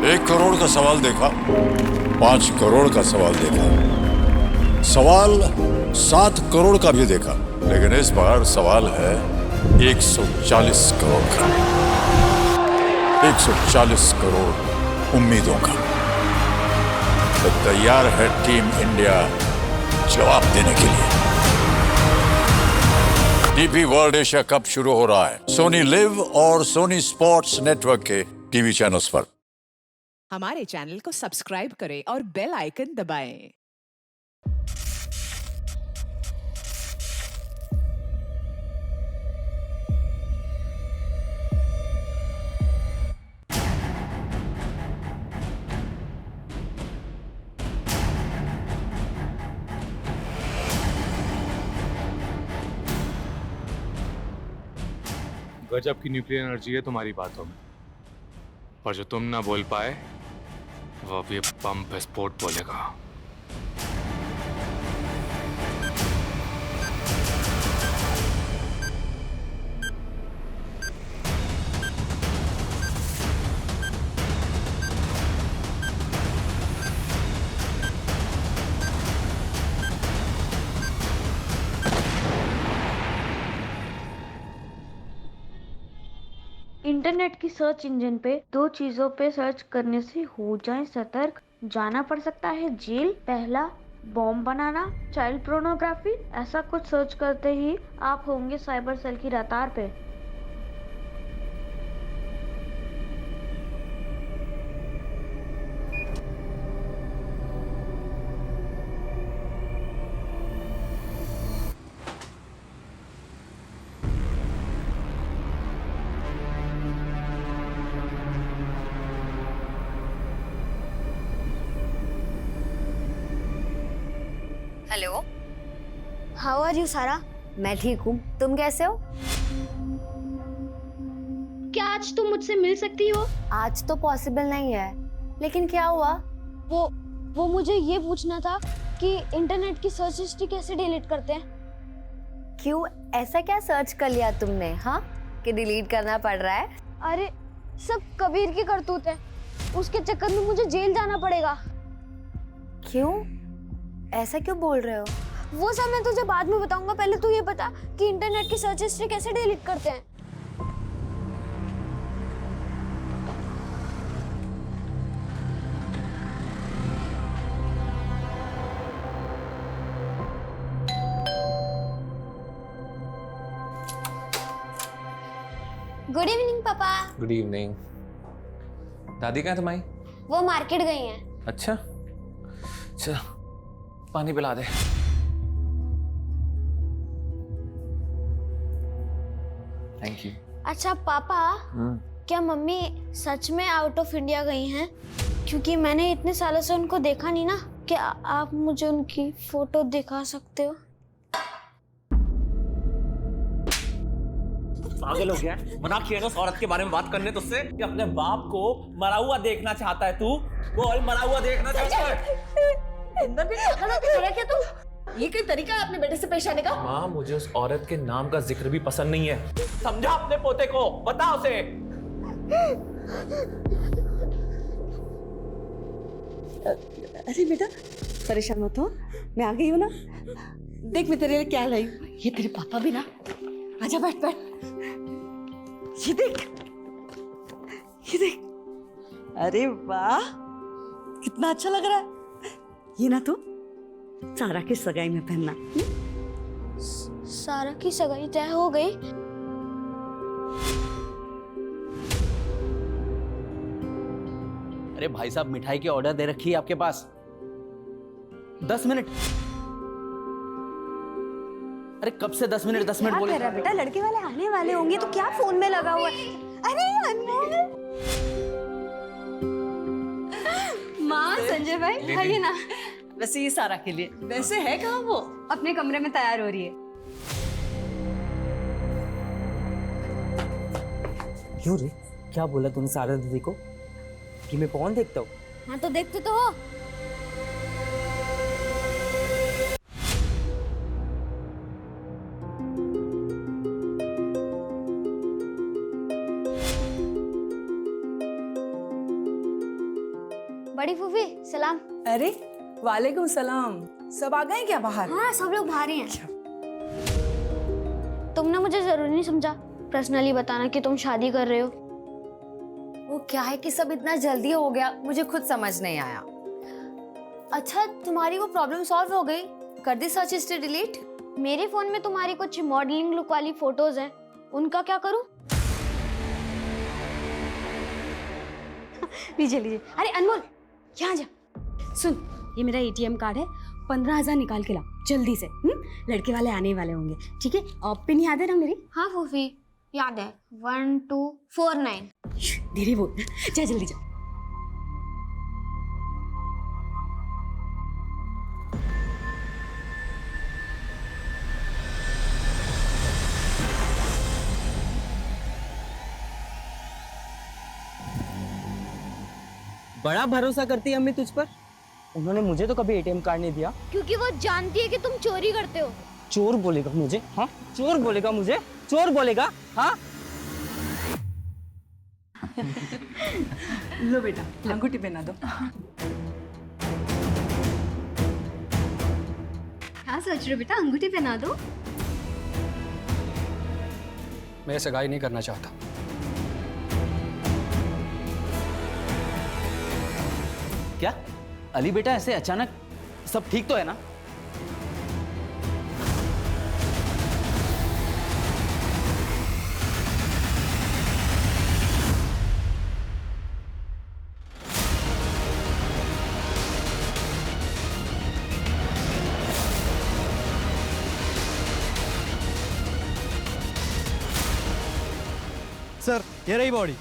1 करोड़ का सवाल देखा, 5 करोड़ का सवाल देखा, सवाल 7 करोड़ का भी देखा, लेकिन इस बार सवाल है 140 करोड़ का। 140 करोड़ उम्मीदों का। तो तैयार है टीम इंडिया जवाब देने के लिए। डीपी वर्ल्ड एशिया कप शुरू हो रहा है सोनी लिव और सोनी स्पोर्ट्स नेटवर्क के टीवी चैनल्स पर। हमारे चैनल को सब्सक्राइब करें और बेल आइकन दबाएं। गजब की न्यूक्लियर एनर्जी है तुम्हारी बातों में, पर जो तुम ना बोल पाए वो अब ये बम विस्फोट बोलेगा। इंटरनेट की सर्च इंजन पे 2 चीजों पे सर्च करने से हो जाएं सतर्क। जाना पड़ सकता है जेल। पहला, बॉम्ब बनाना, चाइल्ड पोर्नोग्राफी। ऐसा कुछ सर्च करते ही आप होंगे साइबर सेल की रडार पे। हेलो, हाउ आर यू सारा? मैं ठीक हूँ, तुम कैसे हो? क्या आज तुम मुझसे मिल सकती हो? आज तो पॉसिबल नहीं है, लेकिन क्या हुआ? वो मुझे ये पूछना था कि इंटरनेट की सर्च हिस्ट्री कैसे डिलीट करते हैं? क्यों, ऐसा क्या सर्च कर लिया तुमने, हाँ, कि डिलीट करना पड़ रहा है? अरे सब कबीर की करतूत है, उसके चक्कर में मुझे जेल जाना पड़ेगा। क्यों, ऐसा क्यों बोल रहे हो? वो सब मैं तुझे बाद में बताऊंगा, पहले तू ये बता कि इंटरनेट की सर्च हिस्ट्री कैसे डिलीट करते हैं। गुड इवनिंग पापा। Good evening. दादी कहाँ है तुम्हारी? वो मार्केट गई हैं। अच्छा, चल पानी पिला दे। Thank you. अच्छा पापा, क्या मम्मी सच में आउट ऑफ इंडिया गई हैं? क्योंकि मैंने इतने सालों से उनको देखा नहीं ना। क्या आप मुझे उनकी फोटो दिखा सकते हो? पागल हो गया है? मना किया ना उस औरत के बारे में बात करने तुझसे कि अपने बाप को मरा हुआ देखना चाहता है तू। बोल, मरा हुआ देखना चाहता है? अंदर भी पागल होके खड़ा क्या तू? ये कोई तरीका है अपने बेटे से पेश आने का? माँ, मुझे उस औरत के नाम का जिक्र भी पसंद नहीं है। समझा अपने पोते को, बता उसे। अरे बेटा परेशान मत हो, मैं आ गई हूँ ना। देख मैं तेरे लिए क्या लाई हूँ। ये तेरे पापा भी ना। आजा बैठ बैठ। ये देख, ये देख। अरे वाह, कितना अच्छा लग रहा है। ये ना तो सारा की सगाई में पहनना। सारा की सगाई तय हो गई? अरे भाई साहब, मिठाई की ऑर्डर दे रखी है आपके पास। 10 मिनट। अरे कब से 10 मिनट 10 मिनट बोल रहा है? बेटा, लड़के वाले आने वाले होंगे तो क्या फोन में लगा हुआ है? अरे अनमोल। माँ, संजय भाई आइए ना। वैसे ये सारा के लिए। वैसे है कहाँ वो? अपने कमरे में तैयार हो रही है। क्यों रे, क्या बोला तूने सारा दीदी को कि मैं पॉन देखता हूँ? हाँ तो देखते तो हो। बड़ी फूफी सलाम। अरे वालेकुम सलाम। सब आ गए क्या बाहर? हाँ सब लोग बाहर ही हैं। तुमने मुझे जरूरी नहीं समझा पर्सनली बताना कि तुम शादी कर रहे हो। वो क्या है कि सब इतना जल्दी हो गया, मुझे खुद समझ नहीं आया। अच्छा तुम्हारी वो प्रॉब्लम सॉल्व हो गई? कर दी सर्च हिस्ट्री डिलीट? मेरे फोन में तुम्हारी कुछ मॉडलिंग लुक वाली फोटोज हैं, उनका क्या करूं? लीजिए लीजिए। अरे अनमोल यहाँ जा। सुन, ये मेरा ATM कार्ड है, 15,000 निकाल के ला जल्दी से। लड़के वाले आने वाले होंगे, ठीक है? और पिन याद है ना मेरी? हाँ फूफी याद है, 1249। धीरे बोल, जा जल्दी जा। बड़ा भरोसा करती है अम्मी तुझ पर। उन्होंने मुझे तो कभी ATM कार्ड नहीं दिया। क्योंकि वो जानती है कि तुम चोरी करते हो। चोर बोलेगा मुझे? हाँ चोर बोलेगा मुझे? चोर बोलेगा? हाँ लो बेटा, अंगूठी पहना दो। हाँ सोच रहे हो बेटा, अंगूठी पहना दो। मैं सगाई नहीं करना चाहता। क्या अली बेटा, ऐसे अचानक? सब ठीक तो है ना? सर ये रही बॉडी।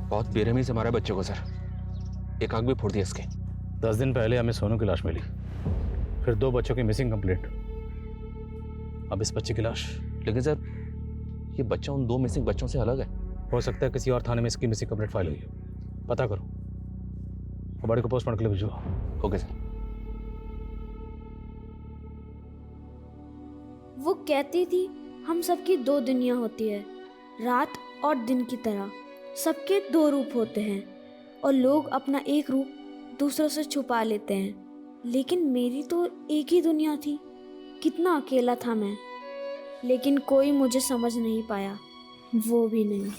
बहुत बेरहमी से मारा बच्चों को सर, एक आंख भी फोड़ दिया इसके। 10 दिन पहले हमें सोनू की लाश मिली, फिर 2 बच्चों की मिसिंग कंप्लेंट, अब इस बच्चे की लाश। लेकिन सर ये बच्चा उन 2 मिसिंग बच्चों से अलग है। हो सकता है किसी और थाने में इसकी मिसिंग कंप्लेंट फाइल हुई है, पता करो और बॉडी को पोस्टमार्टम के लिए भिजवाओ। Okay sir. वो कहती थी हम सबकी 2 दुनिया होती है, रात और दिन की तरह। सबके 2 रूप होते हैं और लोग अपना एक रूप दूसरों से छुपा लेते हैं, लेकिन मेरी तो एक ही दुनिया थी। कितना अकेला था मैं, लेकिन कोई मुझे समझ नहीं पाया, वो भी नहीं।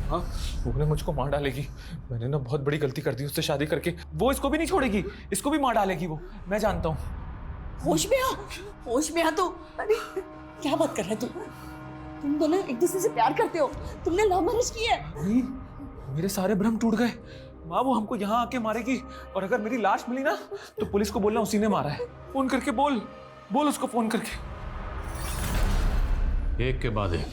हाँ वो ने मुझको मार डालेगी। मैंने ना बहुत बड़ी गलती कर दी उससे शादी करके। वो इसको भी नहीं छोड़ेगी, इसको भी मार डालेगी वो, मैं जानता हूँ। होश में आ, होश में आ। तो अरे क्या बात कर रहे तू? तुम दोनों एक दूसरे से प्यार करते हो, तुमने लव मैरिज की है। नहीं, मेरे सारे भ्रम टूट गए। माँ वो हमको यहाँ आके मारेगी, और अगर मेरी लाश मिली ना तो पुलिस को बोलना उसी ने मारा है। फोन करके बोल उसको फोन करके। एक के बाद एक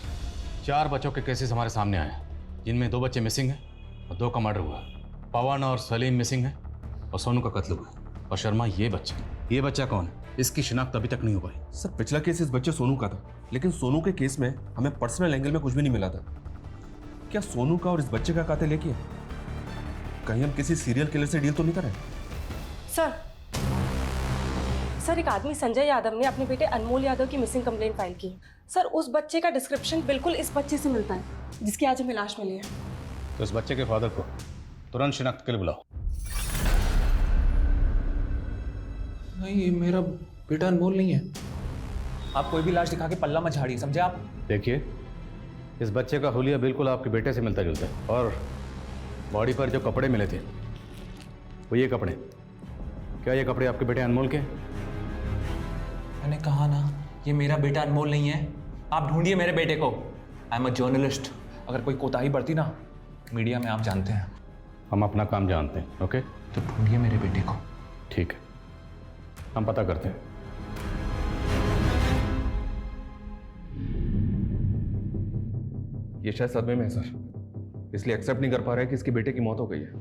4 बच्चों के केसेस हमारे सामने आए हैं, जिनमें 2 बच्चे मिसिंग हैं और 2 का मर्डर हुआ। पवन और सलीम मिसिंग है और सोनू का कत्ल हुआ। और शर्मा ये बच्चा कौन है, इसकी शिनाख्त अभी तक नहीं हो पाई। सर पिछला केस इस बच्चे सोनू का था, लेकिन सोनू के केस में हमें पर्सनल एंगल में कुछ भी नहीं मिला था। क्या सोनू का और इस बच्चे का कातिल एक ही है? कहीं हम किसी सीरियल किलर से डील तो नहीं कर रहे? सर एक आदमी संजय यादव ने अपने बेटे अनमोल यादव की मिसिंग कंप्लेंट फाइल की। सर उस बच्चे का डिस्क्रिप्शन बिल्कुल इस बच्चे से मिलता है जिसकी आज हमें लाश मिली है। तो इस बच्चे के फादर को तुरंत शिनाख्त के लिए बुलाओ। नहीं ये मेरा बेटा अनमोल नहीं है। आप कोई भी लाश दिखा के पल्ला मत झाड़िए, समझे आप? देखिए इस बच्चे का हुलिया बिल्कुल आपके बेटे से मिलता जुलता है, और बॉडी पर जो कपड़े मिले थे वो ये कपड़े, क्या ये कपड़े आपके बेटे अनमोल के? मैंने कहा ना ये मेरा बेटा अनमोल नहीं है। आप ढूंढिए मेरे बेटे को। आई एम अ जर्नलिस्ट, अगर कोई कोताही बढ़ती ना मीडिया में आप जानते हैं। हम अपना काम जानते हैं। ओके तो ढूंढिए मेरे बेटे को। ठीक है, हम पता करते हैं। ये शायद सदमे में है सर, इसलिए एक्सेप्ट नहीं कर पा रहे कि इसके बेटे की मौत हो गई है।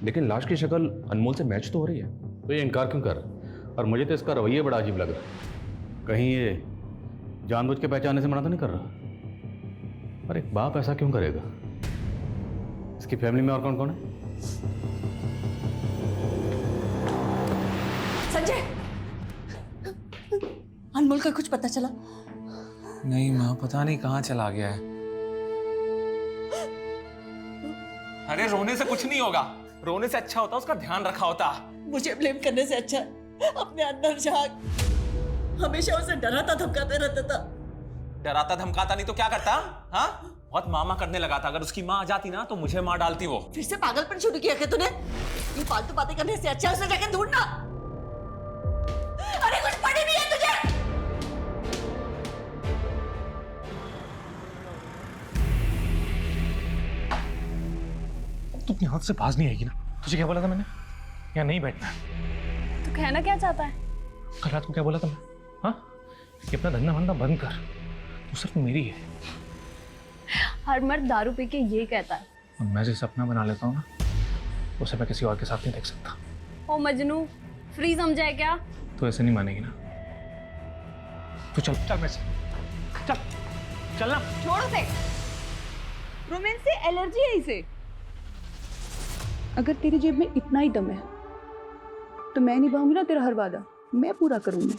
लेकिन लाश की शक्ल अनमोल से मैच तो हो रही है। तो ये इनकार क्यों कर रहा है? और मुझे तो इसका रवैया बड़ा अजीब लग रहा है। कहीं ये जानबूझ के पहचानने से मना तो नहीं कर रहा, पर एक बाप ऐसा क्यों करेगा? इसकी फैमिली में और कौन कौन है? संजय, अनमोल का कुछ पता चला? नहीं माँ, पता नहीं कहाँ चला गया है। अरे रोने से कुछ नहीं होगा, रोने से अच्छा होता उसका ध्यान रखा होता। मुझे ब्लेम करने से अच्छा अपने अंदर झांक। हमेशा उसे डराता धमकाते रहता था। डराता धमकाता नहीं तो क्या करता? हाँ, बहुत मामा करने लगा था। अगर उसकी माँ आ जाती ना तो मुझे मार डालती वो। फिर से पागलपन शुरू किया क्या तूने? ये फालतू बातें करने से अच्छा उसे जाके ढूंढना। अरे कुछ पड़ी नहीं है तुझे? तू अपने हाथ से बाज नहीं आएगी ना? तुझे क्या बोला था मैंने? यहाँ नहीं बैठना है। तो कहना क्या चाहता है? कल रात को क्या बोला था मैं? हाँ, ये अपना धंधा वंधा बंद कर, तू सिर्फ मेरी है। हर मर्द दारू पी के ये कहता है। और मैं जो सपना बना लेता हूँ ना, उसे मैं किसी और के साथ नहीं देख सकता। ओ मजनू, फ्री समझा है क्या? तो ऐसे नहीं मानेगी ना। तू चल चल, मैं से चल चल ना। छोड़ उसे। रोमांस से एलर्जी है इसे। अगर तेरी जेब में इतना ही दम है तो मैं निभाऊंगी ना तेरा हर वादा, मैं पूरा करूंगी।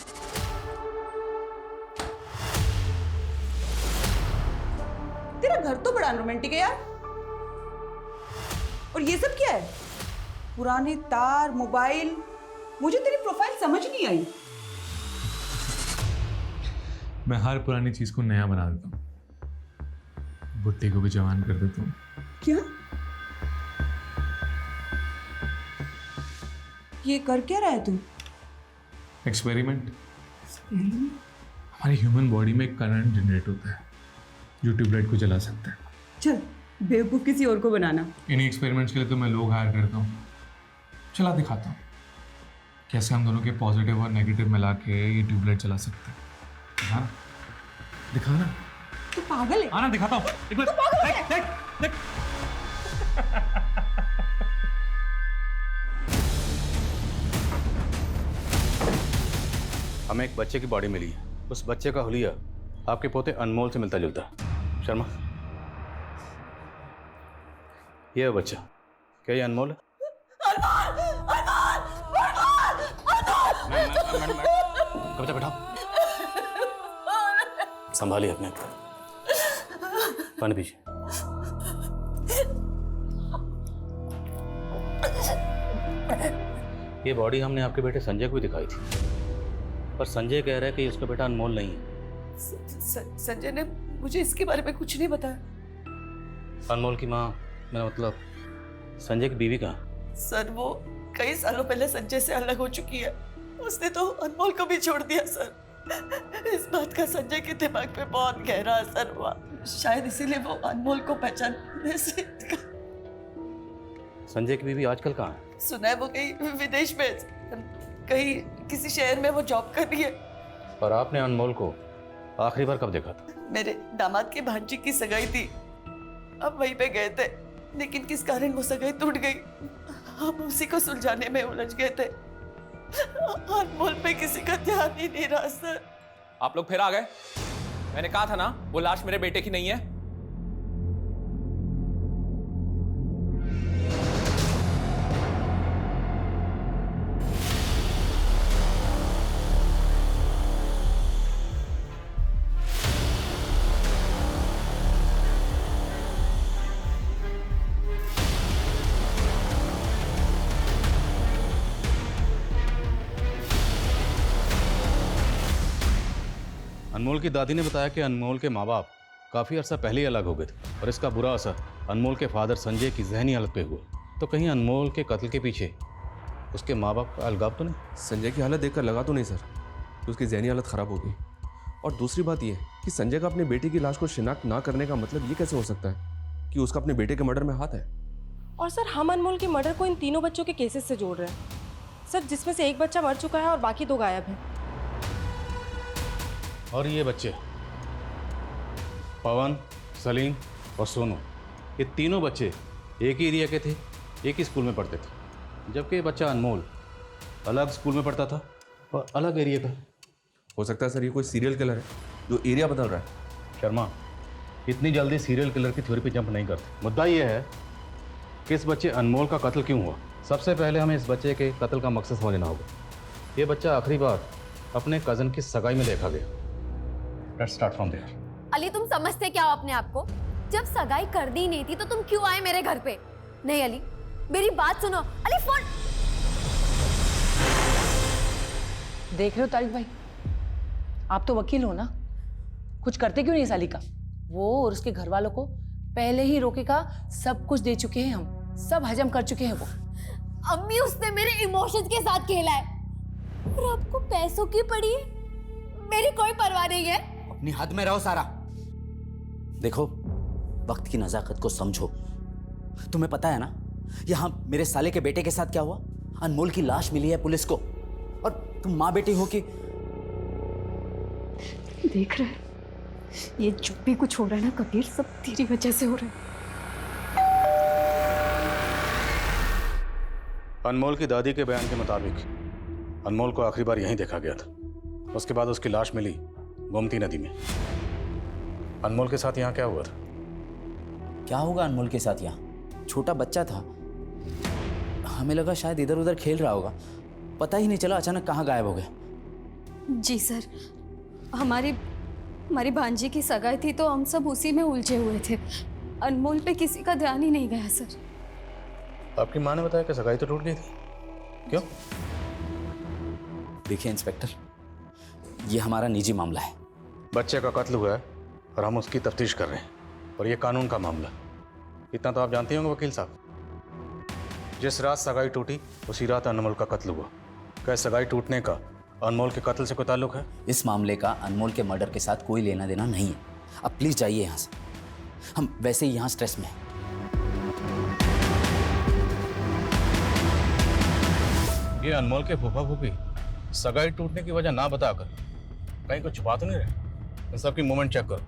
तेरा घर तो बड़ा रोमांटिक है यार। और ये सब क्या है? पुराने तार, मोबाइल। मुझे तेरी प्रोफाइल समझ नहीं आई। मैं हर पुरानी चीज को नया बना देता हूँ, बुट्टी को भी जवान कर देता हूँ। क्या? ये कर क्या रहा है तू? एक्सपेरिमेंट। हमारी ह्यूमन बॉडी में करंट जनरेट होता है जो ट्यूबलाइट को जला सकता है। चल बेवकूफ किसी और को बनाना। इन्हीं एक्सपेरिमेंट्स के लिए तो मैं लोग हायर करता हूँ। चला दिखाता हूँ कैसे हम दोनों के पॉजिटिव और नेगेटिव मिला के ये ट्यूबलाइट चला सकते हैं। हाँ दिखा ना। तू पागल है। आना दिखाता हूँ। तू पागल है। देख देख। हमें एक बच्चे की बॉडी मिली है। उस बच्चे का हुलिया आपके पोते अनमोल से मिलता जुलता। शर्मा, ये है बच्चा। क्या ये अनमोल है? कविता बैठाओ, संभालिए अपने आप। पानी पीजिए। ये बॉडी हमने आपके बेटे संजय को भी दिखाई थी, पर संजय कह रहा है कि उसका बेटा अनमोल नहीं है। संजय ने मुझे इसके बारे में कुछ नहीं बताया। अनमोल की माँ, मेरा मतलब संजय की बीवी कहाँ? सर वो कई सालों पहले संजय से अलग हो चुकी है। उसने तो अनमोल को भी छोड़ दिया सर। इस बात का संजय के दिमाग पे बहुत गहरा असर हुआ। शायद इसीलिए वो अनमोल को पहचानने से संजय की बीवी आजकल कहाँ है? सुना है वो कहीं विदेश में, कहीं किसी शहर में वो जॉब कर रही है। पर आपने अनमोल को आखिरी बार कब देखा था? मेरे दामाद के भांजी की सगाई थी, अब वहीं पे गए थे, लेकिन किस कारण वो सगाई टूट गई, हम उसी को सुलझाने में उलझ गए थे। अनमोल पे किसी का ध्यान ही नहीं रहा सर। आप लोग फिर आ गए। मैंने कहा था ना वो लाश मेरे बेटे की नहीं है। अनमोल की दादी ने बताया कि अनमोल के माँ बाप काफ़ी अर्सा पहले ही अलग हो गए थे और इसका बुरा असर अनमोल के फादर संजय की जहनी हालत पे हुआ। तो कहीं अनमोल के कत्ल के पीछे उसके माँ बाप का अलगाव तो नहीं? संजय की हालत देखकर लगा तो नहीं सर कि उसकी जहनी हालत ख़राब हो गई। और दूसरी बात यह कि संजय का अपने बेटे की लाश को शिनाख्त ना करने का मतलब ये कैसे हो सकता है कि उसका अपने बेटे के मर्डर में हाथ है? और सर हम अनमोल के मर्डर को इन तीनों बच्चों के केसेस से जोड़ रहे हैं सर, जिसमें से एक बच्चा मर चुका है और बाकी 2 गायब हैं। और ये बच्चे पवन, सलीम और सोनू, ये तीनों बच्चे एक ही एरिया के थे, एक ही स्कूल में पढ़ते थे, जबकि ये बच्चा अनमोल अलग स्कूल में पढ़ता था और अलग एरिया का। हो सकता है सर ये कोई सीरियल किलर है जो एरिया बदल रहा है। शर्मा, इतनी जल्दी सीरियल किलर की थ्योरी पे जंप नहीं करते। मुद्दा ये है कि इस बच्चे अनमोल का कत्ल क्यों हुआ। सबसे पहले हमें इस बच्चे के कत्ल का मकसद समझना होगा। ये बच्चा आखिरी बार अपने कजन की सगाई में देखा गया। Let's start from there. Ali, तुम समझते क्या हो अपने आप को? जब सगाई कर दी नहीं थी तो तुम क्यों आए मेरे घर पे? नहीं अली, मेरी बात सुनो। अली फोन। देख रहे हो तारिक भाई, आप तो वकील हो ना, कुछ करते क्यों नहीं साली का? वो और उसके घर वालों को पहले ही रोके का सब कुछ दे चुके हैं, हम सब हजम कर चुके हैं। वो अम्मी, उसने मेरे इमोशंस के साथ खेला है और आपको पैसों की पड़ी है। मेरी कोई परवाह नहीं है। अपनी हद में रहो सारा। देखो, वक्त की नजाकत को समझो। तुम्हें पता है ना यहाँ मेरे साले के बेटे के साथ क्या हुआ? अनमोल की लाश मिली है पुलिस को, और तुम माँ बेटी हो कि देख रहे, ये जो भी कुछ हो रहा है ना कबीर, सब तेरी वजह से हो रहा है। अनमोल की दादी के बयान के मुताबिक अनमोल को आखिरी बार यहीं देखा गया था। उसके बाद उसकी लाश मिली गोमती नदी में। अनमोल के साथ यहाँ क्या हुआ था? क्या होगा अनमोल के साथ? यहाँ छोटा बच्चा था, हमें लगा शायद इधर उधर खेल रहा होगा, पता ही नहीं चला अचानक कहाँ गायब हो गया। जी सर, हमारी भांजी की सगाई थी तो हम सब उसी में उलझे हुए थे। अनमोल पे किसी का ध्यान ही नहीं गया सर। आपकी माँ ने बताया कि सगाई तो टूट गई थी, क्यों? देखिए इंस्पेक्टर, ये हमारा निजी मामला है। बच्चे का कत्ल हुआ है और हम उसकी तफ्तीश कर रहे हैं, और ये कानून का मामला। इतना तो आप जानते होंगे वकील साहब, जिस रात सगाई टूटी उसी रात अनमोल का कत्ल हुआ। क्या सगाई टूटने का अनमोल के कत्ल से कोई ताल्लुक है? इस मामले का अनमोल के मर्डर के साथ कोई लेना देना नहीं है। अब प्लीज जाइए यहाँ से, हम वैसे ही यहाँ स्ट्रेस में हैं। ये अनमोल के फूफा फूफी सगाई टूटने की वजह ना बताकर कहीं कुछ छुपा तो नहीं रहे। इन सबकी मूवमेंट चेक करो,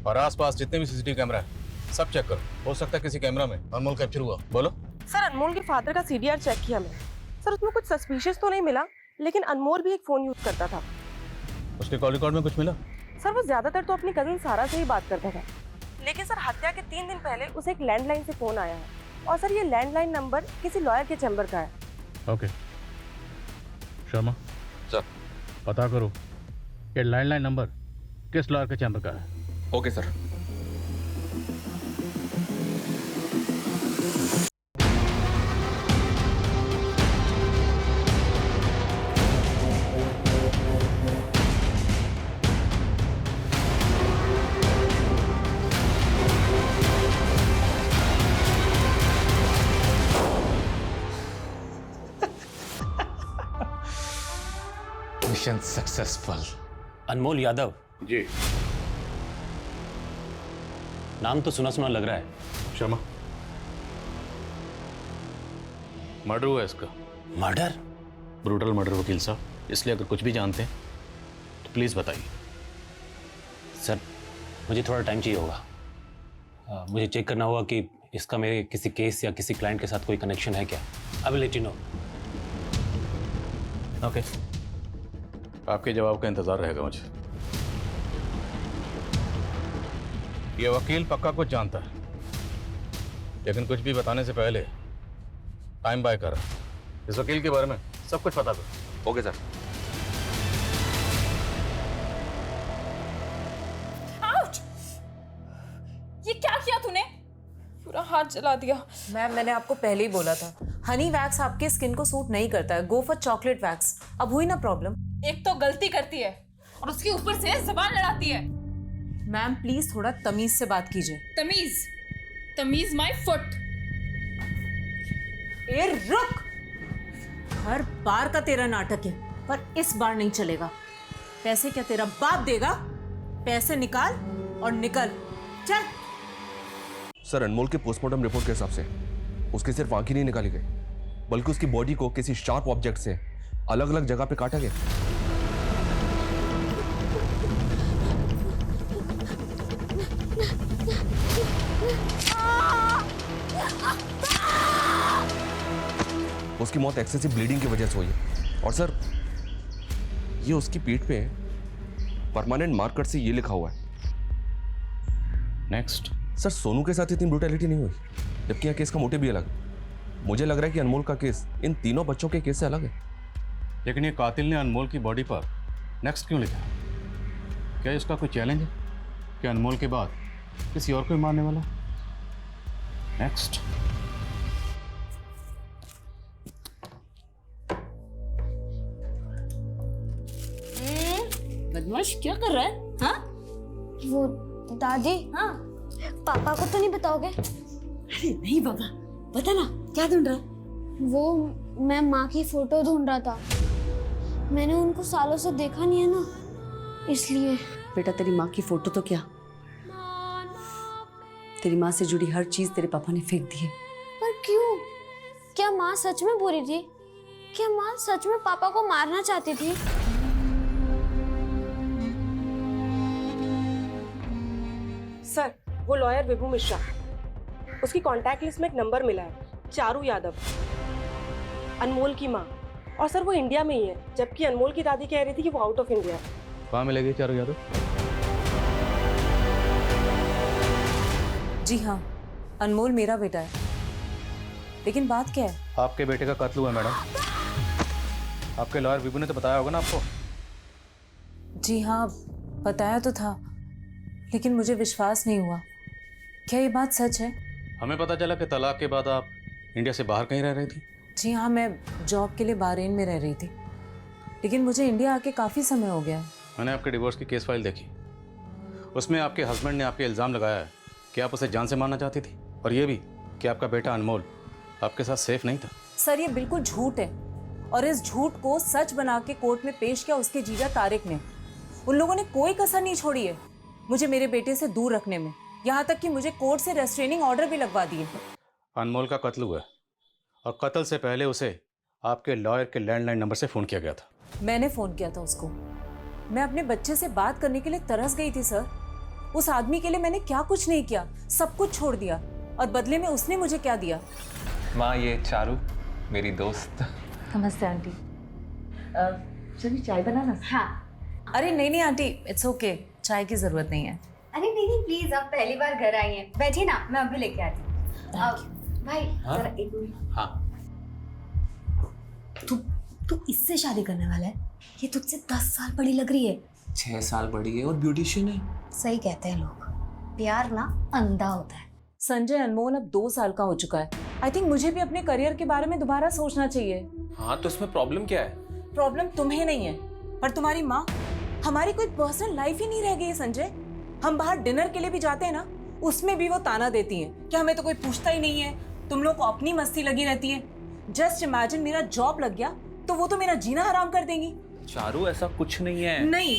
और आसपास जितने भी सीसीटीवी कैमरा है सब चेक करो। हो सकता है किसी कैमरा में अनमोल कैप्चर हुआ। बोलो सर, अनमोल के फादर का सीडीआर चेक किया मैंने सर, उसमें कुछ सस्पिशियस तो नहीं मिला, लेकिन अनमोल भी एक फोन यूज करता था। उसके कॉल रिकॉर्ड में कुछ मिला? सर, वो ज्यादातर तो अपनी कजिन सारा से ही बात करता था, लेकिन सर हत्या के 3 दिन पहले उसे एक लैंडलाइन से फोन आया है, और सर ये लैंडलाइन नंबर किसी लॉयर के चैम्बर का है। ओके शर्मा सर, पता करो ये लैंडलाइन नंबर किस लॉयर के चैम्बर का है। Okay sir. Mission successful. Anmol Yadav ji, नाम तो सुना सुना लग रहा है। शर्मा, मर्डर हुआ इसका। मर्डर? ब्रूटल मर्डर वकील साहब, इसलिए अगर कुछ भी जानते हैं तो प्लीज बताइए। सर, मुझे थोड़ा टाइम चाहिए होगा। मुझे चेक करना होगा कि इसका मेरे किसी केस या किसी क्लाइंट के साथ कोई कनेक्शन है क्या। I will let you know. Okay, आपके जवाब का इंतजार रहेगा मुझे। ये वकील पक्का कुछ जानता है, लेकिन कुछ भी बताने से पहले टाइम बाय कर। इस वकील के बारे में सब कुछ पता करो। Okay sir. आउट! ये क्या किया तूने? पूरा हाथ जला दिया। मैम, मैंने आपको पहले ही बोला था, हनी वैक्स आपके स्किन को सूट नहीं करता है। Go for chocolate wax. अब हुई ना प्रॉब्लम? एक तो गलती करती है और उसके ऊपर से जबान लड़ाती है। मैम प्लीज थोड़ा तमीज से बात कीजिए। तमीज? तमीज माय फुट। ए रुक! हर बार का तेरा नाटक है, पर इस बार नहीं चलेगा। पैसे क्या तेरा बाप देगा? पैसे निकाल और निकल। चल। सर, अनमोल के पोस्टमार्टम रिपोर्ट के हिसाब से उसकी सिर्फ आंखें नहीं निकाली गई, बल्कि उसकी बॉडी को किसी शार्प ऑब्जेक्ट से अलग अलग जगह पे काटा गया। उसकी मौत एक्सेसिव ब्लीडिंग की वजह से हुई है। और सर, ये उसकी पीठ पे परमानेंट मार्कर से ये लिखा हुआ है। नेक्स्ट। सर सोनू के साथ इतनी ब्रूटैलिटी नहीं हुई, जबकि यह केस का मोटिव भी अलग है। मुझे लग रहा है कि अनमोल का केस इन तीनों बच्चों के केस से अलग है। लेकिन ये कातिल ने अनमोल की बॉडी पर नेक्स्ट क्यों लिखा? क्या इसका कोई चैलेंज है कि अनमोल के बाद किसी और को ही मारने वाला? नेक्स्ट। बदमाश क्या कर रहा है? हाँ? वो दादी, हाँ? पापा को तो नहीं बताओगे? अरे नहीं बाबा, बता ना क्या ढूंढ रहा है? वो मैं माँ की फोटो ढूंढ रहा था। मैंने उनको सालों से देखा नहीं है ना, इसलिए। बेटा तेरी माँ की फोटो तो क्या, तेरी माँ से जुड़ी हर चीज तेरे पापा ने फेंक दी है। पर क्यों? क्या माँ सच में बुरी थी? क्या माँ सच में पापा को मारना चाहती थी? सर, वो लॉयर विभू मिश्रा, उसकी कांटेक्ट लिस्ट में एक नंबर मिला है, चारू यादव, अनमोल की माँ। और सर वो इंडिया में ही है, जबकि अनमोल की दादी कह रही थी कि वो आउट ऑफ इंडिया है। कहाँ मिलेगी चारू यादव? जी हाँ, अनमोल मेरा बेटा है। लेकिन बात क्या है? आपके बेटे का कत्ल हुआ है मैडम। आपके लॉयर विभू ने तो बताया होगा ना आपको? जी हाँ, बताया तो था, लेकिन मुझे विश्वास नहीं हुआ। क्या ये बात सच है? हमें पता चला कि तलाक के बाद आप इंडिया से बाहर कहीं रह रही थी। जी हाँ, मैं जॉब के लिए बहरीन में रह रही थी, लेकिन मुझे इंडिया आके काफ़ी समय हो गया है। मैंने आपके डिवोर्स की केस फाइल देखी, उसमें आपके हस्बैंड ने आपके इल्ज़ाम लगाया है कि आप उसे जान से मारना चाहती थी, और ये भी कि आपका बेटा अनमोल आपके साथ सेफ नहीं था। सर ये बिल्कुल झूठ है, और इस झूठ को सच बना के कोर्ट में पेश किया उसके जीजा तारिक ने। उन लोगों ने कोई कसर नहीं छोड़ी है मुझे मेरे बेटे से दूर रखने में, यहाँ तक कि मुझे कोर्ट से रेस्ट्रेनिंग ऑर्डर भी लगवा दिए। अनमोल का कत्ल हुआ है, और कत्ल से पहले उसे आपके लॉयर के लैंडलाइन नंबर से फ़ोन किया गया था। मैंने फ़ोन किया था उसको। मैं अपने बच्चे से बात करने के लिए तरस गई थी सर। उस आदमी के लिए मैंने क्या कुछ नहीं किया, सब कुछ छोड़ दिया, और बदले में उसने मुझे क्या दिया? माँ, ये चारू मेरी दोस्त। नमस्ते आंटी। चलिए चाय बनाना। हाँ। अरे नहीं नहीं आंटी, इट्स ओके, चाय की ज़रूरत नहीं है। अरे नहीं नहीं प्लीज, आप पहली बार घर आई हैं, बैठिए ना, मैं अभी लेके आती हूँ। भाई जरा एक मिनट। हाँ। तू इससे शादी करने वाला है? ये तुझसे 10 साल बड़ी लग रही है। 6 साल बड़ी है और ब्यूटिशियन है। सही कहते हैं लोग, प्यार ना अंधा होता है। संजय, अनमोल अब 2 साल का हो चुका है। आई थिंक मुझे भी अपने करियर के बारे में दोबारा सोचना चाहिए। हाँ, तो इसमें प्रॉब्लम क्या है? प्रॉब्लम तुम्हें नहीं है, पर तुम्हारी माँ। हमारी कोई पर्सनल लाइफ ही नहीं रह गई है संजय। हम बाहर डिनर के लिए भी जाते हैं ना, उसमें भी वो ताना देती हैं कि हमें तो कोई पूछता ही नहीं है, तुम लोग को अपनी मस्ती लगी रहती है। जस्ट इमेजिन मेरा जॉब लग गया तो वो तो मेरा जीना हराम कर देंगी। चारू, ऐसा कुछ नहीं है। नहीं,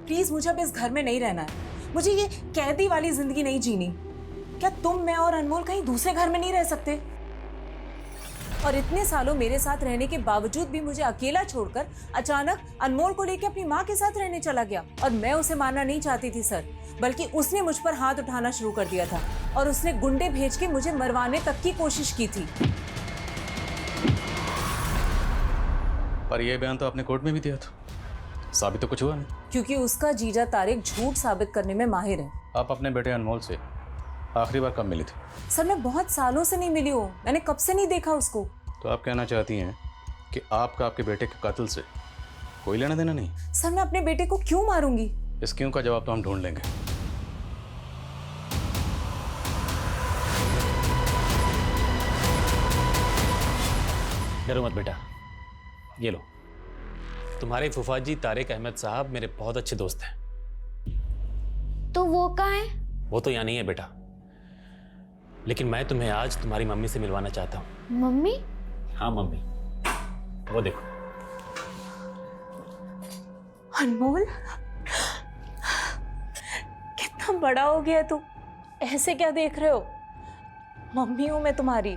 प्लीज मुझे अब इस घर में नहीं रहना है। मुझे ये कैदी वाली जिंदगी नहीं जीनी। क्या तुम, मैं और अनमोल कहीं दूसरे घर में नहीं रह सकते? और इतने सालों मेरे साथ रहने के बावजूद भी मुझे अकेला छोड़कर अचानक अनमोल को लेकर अपनी माँ के साथ रहने चला गया। और मैं उसे मारना नहीं चाहती थी सर, बल्कि उसने मुझ पर हाथ उठाना शुरू कर दिया था, और उसने गुंडे भेज के मुझे मरवाने तक की कोशिश की थी। पर यह बयान तो आपने कोर्ट में भी दिया था, साबित तो कुछ हुआ नहीं। क्योंकि उसका जीजा तारिक झूठ साबित करने में माहिर है। आप अपने बेटे अनमोल से आखिरी बार कब मिली थी? सर मैं बहुत सालों से नहीं मिली हूँ, मैंने कब से नहीं देखा उसको। तो आप कहना चाहती हैं कि आपका आपके बेटे के कत्ल से कोई लेना देना नहीं? सर मैं अपने बेटे को क्यों मारूंगी? इस क्यों का जवाब तो हम ढूंढ लेंगे। डरो मत बेटा, ये लो। तुम्हारे फूफाजी तारिक अहमद साहब मेरे बहुत अच्छे दोस्त हैं। तो वो कहाँ है? वो तो यहाँ नहीं है बेटा, लेकिन मैं तुम्हें आज तुम्हारी मम्मी से मिलवाना चाहता हूँ। मम्मी? हाँ मम्मी, वो देखो। अनमोल, कितना बड़ा हो गया तू, ऐसे क्या देख रहे हो? मम्मी हूं मैं तुम्हारी।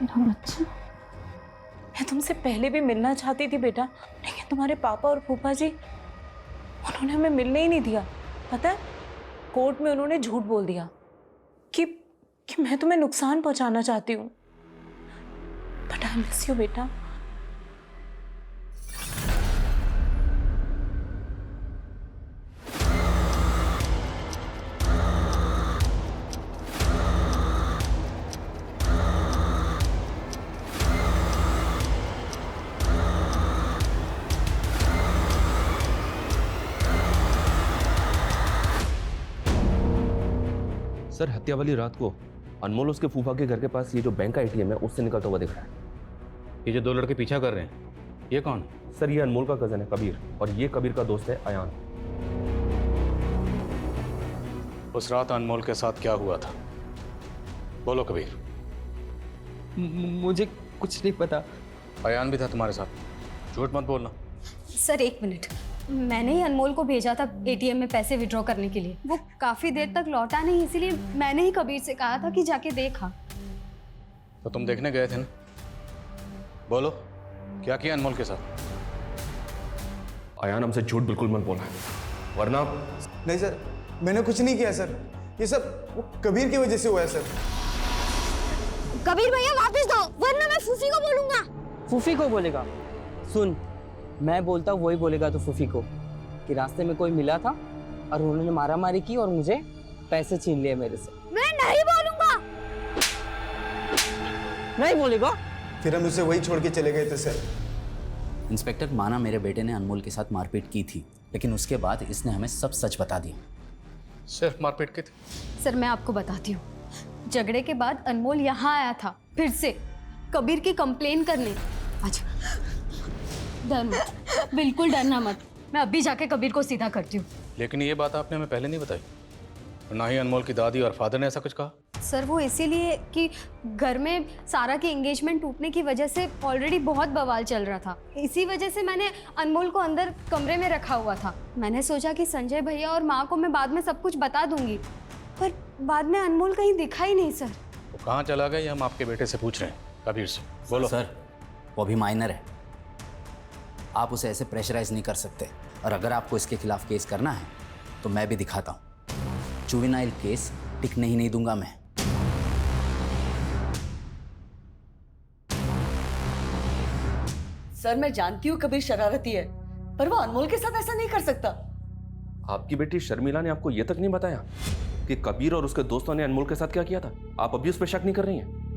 मेरा बच्चा, मैं तुमसे पहले भी मिलना चाहती थी बेटा, लेकिन तुम्हारे पापा और फूफा जी, उन्होंने हमें मिलने ही नहीं दिया। पता है, कोर्ट में उन्होंने झूठ बोल दिया कि मैं तुम्हें नुकसान पहुंचाना चाहती हूँ। बट आई मिस यू बेटा। सर हत्या वाली रात को अनमोल उसके फूफा के घर के पास ये जो बैंक का एटीएम है उससे निकलता हुआ दिख रहा है। ये जो दो लड़के पीछा कर रहे हैं, ये कौन? सर ये अनमोल का कजन है कबीर, और ये कबीर का दोस्त है अयान। उस रात अनमोल के साथ क्या हुआ था? बोलो कबीर। मुझे कुछ नहीं पता। अयान भी था तुम्हारे साथ, झूठ मत बोलना। सर 1 मिनट, मैंने ही अनमोल को भेजा था एटीएम में पैसे विड्रॉ करने के लिए। वो काफ़ी देर तक लौटा नहीं, इसीलिए मैंने ही कबीर से कहा था कि जाके देखा। तो तुम देखने गए थे ना? बोलो क्या किया अनमोल के साथ? अयान हमसे झूठ बिल्कुल मत बोलना, वरना। नहीं सर, मैंने कुछ नहीं किया सर, ये सब वो कबीर की वजह से हुआ है सर। कबीर भैया वापस दो, वरना मैं फूफी को बोलूंगा। फूफी को बोलेगा? सुन, मैं बोलता हूँ वही बोलेगा तो फूफी को कि रास्ते में कोई मिला था और उन्होंने मारामारी की और मुझे पैसे छीन लिए मेरे से। मैं नहीं बोलूंगा। नहीं बोलेगा? फिर हम उसे वही छोड़ के चले गए थे सर। इंस्पेक्टर, माना मेरे बेटे ने अनमोल के साथ मारपीट की थी, लेकिन उसके बाद इसने हमें सब सच बता दिया। सिर्फ मारपीट की थी? सर मैं आपको बताती हूँ, झगड़े के बाद अनमोल यहाँ आया था फिर से कबीर की कंप्लेन करने। अच्छा डर मत, बिल्कुल डरना मत, मैं अभी जाके कबीर को सीधा करती हूँ। लेकिन ये बात आपने हमें पहले नहीं बताई, और ना ही अनमोल की दादी और फादर ने ऐसा कुछ कहा। सर वो इसीलिए कि घर में सारा की एंगेजमेंट टूटने की वजह से ऑलरेडी बहुत बवाल चल रहा था, इसी वजह से मैंने अनमोल को अंदर कमरे में रखा हुआ था। मैंने सोचा कि संजय भैया और माँ को मैं बाद में सब कुछ बता दूंगी, पर बाद में अनमोल कहीं दिखा ही नहीं। सर वो कहाँ चला गया ये हम आपके बेटे से पूछ रहे हैं, कबीर से। बोलो। सर वो अभी माइनर है, आप उसे ऐसे प्रेशराइज नहीं कर सकते, और अगर आपको इसके खिलाफ केस करना है तो मैं भी दिखाता हूँ। जुवेनाइल केस टिकने ही नहीं दूंगा मैं। सर मैं जानती हूँ कबीर शरारती है, पर वो अनमोल के साथ ऐसा नहीं कर सकता। आपकी बेटी शर्मिला ने आपको यह तक नहीं बताया कि कबीर और उसके दोस्तों ने अनमोल के साथ क्या किया था? आप अभी उस पर शक नहीं कर रही हैं?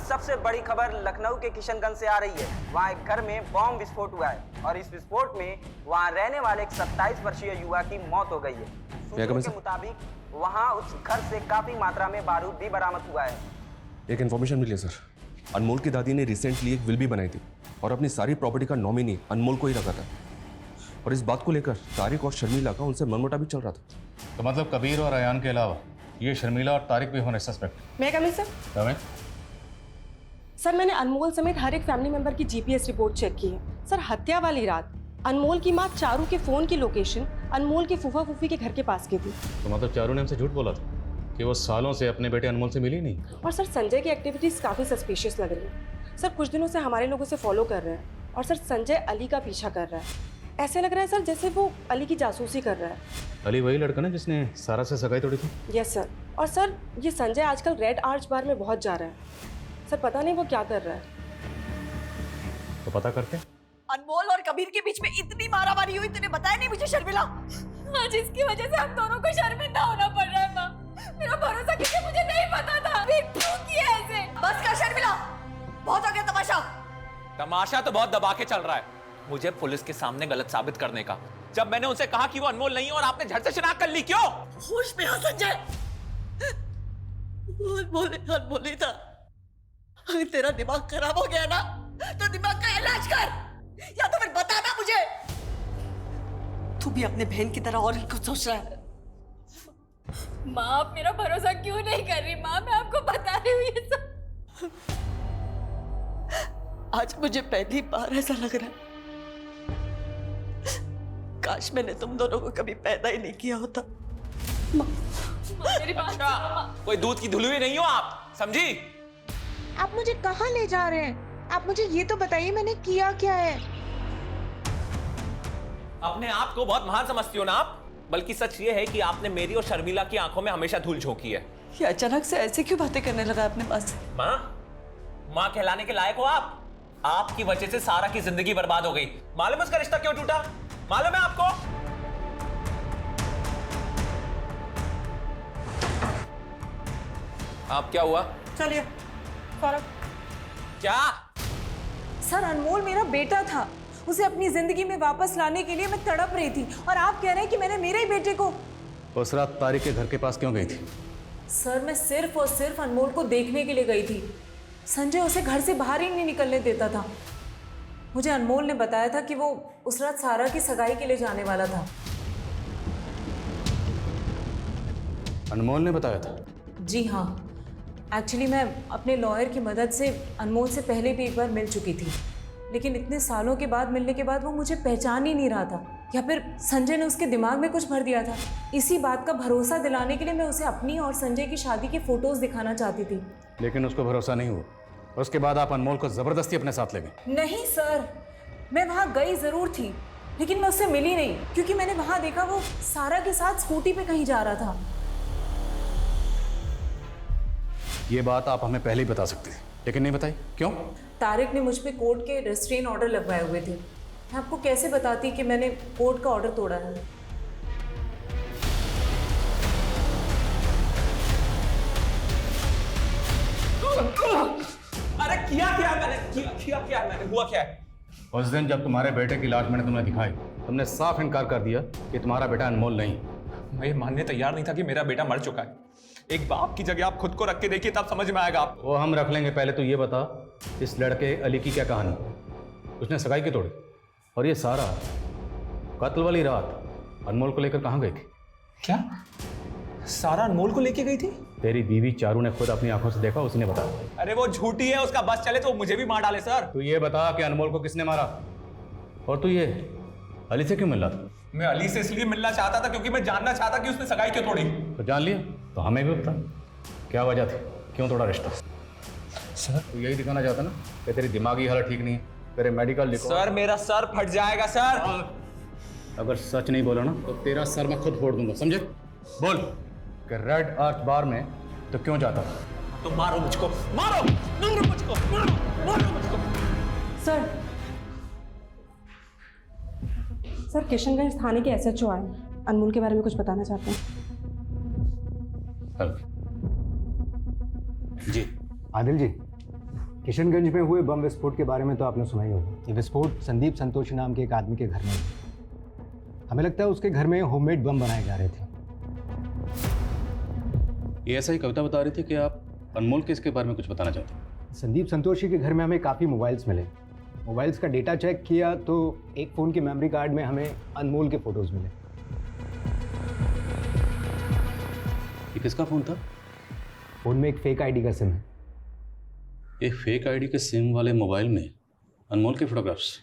सबसे बड़ी खबर लखनऊ के किशनगंज से आ रही है। वहाँ एक घर में बॉम्ब विस्फोट हुआ है और इस विस्फोट में वहाँ रहने वाले एक 27 वर्षीय युवा की मौत हो गई है। सूत्रों के मुताबिक वहाँ उस घर से काफी मात्रा में बारूद भी बरामद हुआ है। एक इन्फॉर्मेशन मिली है सर, अनमोल की दादी ने रिसेंटली एक विल भी बनाई थी और अपनी सारी प्रॉपर्टी का नॉमिनी अनमोल को ही रखा था, और इस बात को लेकर तारिक और शर्मिला का उनसे मनमुटाव भी चल रहा था। तो मतलब कबीर और अयान के अलावा ये शर्मिला और तारिक भी होने सस्पेक्ट? मैं कमिंग सर। सर मैंने अनमोल समेत हर एक फैमिली मेंबर की जीपीएस रिपोर्ट चेक की है। सर हत्या वाली रात अनमोल की माँ चारू के फोन की लोकेशन अनमोल के फूफा फूफी के घर के पास की थी। तो मतलब चारू ने हमसे झूठ बोला था कि वो सालों से अपने बेटे अनमोल से मिली नहीं? और सर संजय की एक्टिविटीज काफी सस्पिशियस लग रही है। सर कुछ दिनों से हमारे लोगों से फॉलो कर रहे हैं, और सर संजय अली का पीछा कर रहा है। ऐसे लग रहा है सर जैसे वो अली की जासूसी कर रहा है। अली वही लड़का ना जिसने सारा से सगाई तोड़ी थी? Yes sir. और सर ये संजय आजकल रेड आर्च बार में बहुत जा रहा है। सर पता नहीं वो क्या कर रहा है। तो पता करते। अनमोल और कबीर के बीच में इतनी मारामारी हुई, तूने बताया नहीं मुझे शर्मिला? आज इसकी वजह से हम दोनों को शर्मिंदा होना पड़ रहा है माँ। मेरा भरोसा किसी मुझे नहीं पता था। क्यों किया ऐसे? बस कर शर्मिला, बहुत हो गया तमाशा। तमाशा तो बहुत दबा के चल रहा है, मुझे पुलिस के सामने गलत साबित करने का। जब मैंने उनसे कहा कि वो अनमोल नहीं है और आपने झट से शिनाख्त कर ली, क्यों? होश में हो संजय, अनमोल ही था। अगर तेरा दिमाग खराब हो गया ना तो दिमाग का इलाज कर, या तो फिर बता ना मुझे। तू भी अपने बहन की तरह और ही कुछ सोच रहा है। माँ आप मेरा भरोसा क्यों नहीं कर रही? माँ मैं आपको बता रही हूँ ये सब। आज मुझे पहली बार ऐसा लग रहा है काश मैंने तुम दोनों को कभी पैदा ही नहीं किया होता। मेरी बात कोई दूध की धुलुई नहीं हो आप, समझी? आप मुझे कहाँ ले जा रहे हैं? आप मुझे ये तो बताइए मैंने किया क्या है? अपने आप को बहुत महान समझती हो ना आप? बल्कि सच ये है कि आपने मेरी और शर्मिला की आंखों में हमेशा धूल झोंकी है। ये अचानक से ऐसे क्यों बातें करने लगा अपने पास? माँ, माँ कहलाने के लायक हो आप। आपकी वजह से सारा की जिंदगी बर्बाद हो गई। मालूम है उसका रिश्ता क्यों टूटा? मालूम है आपको? आप क्या हुआ? चलिए फौरन। क्या? सर अनमोल मेरा बेटा था, उसे अपनी जिंदगी में वापस लाने के लिए मैं तड़प रही थी और आप कह रहे हैं कि मैंने मेरे ही बेटे को। उस रात तारिक के घर के पास क्यों गई थी? सर मैं सिर्फ और सिर्फ अनमोल को देखने के लिए गई थी। संजय उसे घर से बाहर ही नहीं निकलने देता था। मुझे अनमोल ने बताया था कि वो उस रात सारा की सगाई के लिए जाने वाला था। अनमोल ने बताया था? जी हाँ, एक्चुअली मैं अपने लॉयर की मदद से अनमोल से पहले भी एक बार मिल चुकी थी, लेकिन इतने सालों के बाद मिलने के बाद वो मुझे पहचान ही नहीं रहा था, या फिर संजय ने उसके दिमाग में कुछ भर दिया था। इसी बात का भरोसा दिलाने के लिए मैं उसे अपनी और संजय की शादी के फोटोज दिखाना चाहती थी। लेकिन उसको भरोसा नहीं हुआ। उसके बाद आप अनमोल को जबरदस्ती अपने साथ ले गए। नहीं सर, मैं वहाँ गई जरूर थी, लेकिन मैं उससे मिली नहीं, क्योंकि मैंने वहाँ देखा वो सारा के साथ स्कूटी पे कहीं जा रहा था। ये बात आप हमें पहले ही बता सकते थे, लेकिन नहीं बताई, क्यों? तारिक ने मुझ पे कोर्ट के रेस्ट्रेन ऑर्डर लगवाए हुए थे। मैं आपको कैसे बताती कि मैंने कोर्ट का ऑर्डर तोड़ा है? अरे किया क्या मैंने? किया मैंने? हुआ क्या है? उस दिन जब तुम्हारे बेटे की लाश मैंने तुम्हें दिखाई, तुमने साफ इनकार कर दिया कि तुम्हारा बेटा अनमोल नहीं। मैं ये मानने तैयार नहीं था कि मेरा बेटा मर चुका है। एक बाप की जगह आप खुद को रख के देखिए, तब समझ में आएगा आपको। वो हम रख लेंगे, पहले तो ये बता इस लड़के अली की क्या कहानी? उसने सगाई की तोड़ी, और ये सारा कत्ल वाली रात अनमोल को लेकर कहाँ गई थी? क्या सारा अनमोल को लेके गई थी? तेरी बीवी चारू ने खुद अपनी आंखों से देखा, उसने बताया। अरे वो झूठी है, उसका बस चले तो मुझे भी मार डाले सर। तू ये बता कि अनमोल को किसने मारा, और तू ये अली से क्यों मिल रहा था? मैं अली से इसलिए मिलना चाहता था क्योंकि मैं जानना चाहता कि उसने सगाई क्यों तोड़ी। तो जान लिया, तो हमें भी बता क्या वजह थी, क्यों तोड़ा रिश्ता? सर तू यही दिखाना चाहता ना कि तेरी दिमागी हालत ठीक नहीं है, तेरे मेडिकल लिखो। सर मेरा सर फट जाएगा सर। अगर सच नहीं बोला ना तो तेरा सर मैं खुद फोड़ दूंगा, समझे? बोल कि रेड आर्च बार में तो क्यों जाता था? तो मारो मुझको, मारो मुझको, मारो मुझको। सर किशनगंज थाने के SHO आए, अनमोल के बारे में कुछ बताना चाहते हैं। जी आदिल जी, किशनगंज में हुए बम विस्फोट के बारे में तो आपने सुना ही होगा। ये विस्फोट संदीप संतोषी नाम के एक आदमी के घर में हुआ। हमें लगता है उसके घर में होममेड बम बनाए जा रहे थे। ये ऐसा ही कविता बता रही थी कि आप अनमोल के इसके बारे में कुछ बताना चाहते हैं। संदीप संतोषी के घर में हमें काफ़ी मोबाइल्स मिले। मोबाइल्स का डेटा चेक किया तो एक फ़ोन के मेमोरी कार्ड में हमें अनमोल के फ़ोटोज़ मिले। ये किसका फ़ोन था? फ़ोन में एक फेक आईडी का सिम है। एक फेक आईडी के सिम वाले मोबाइल में अनमोल के फोटोग्राफ्स।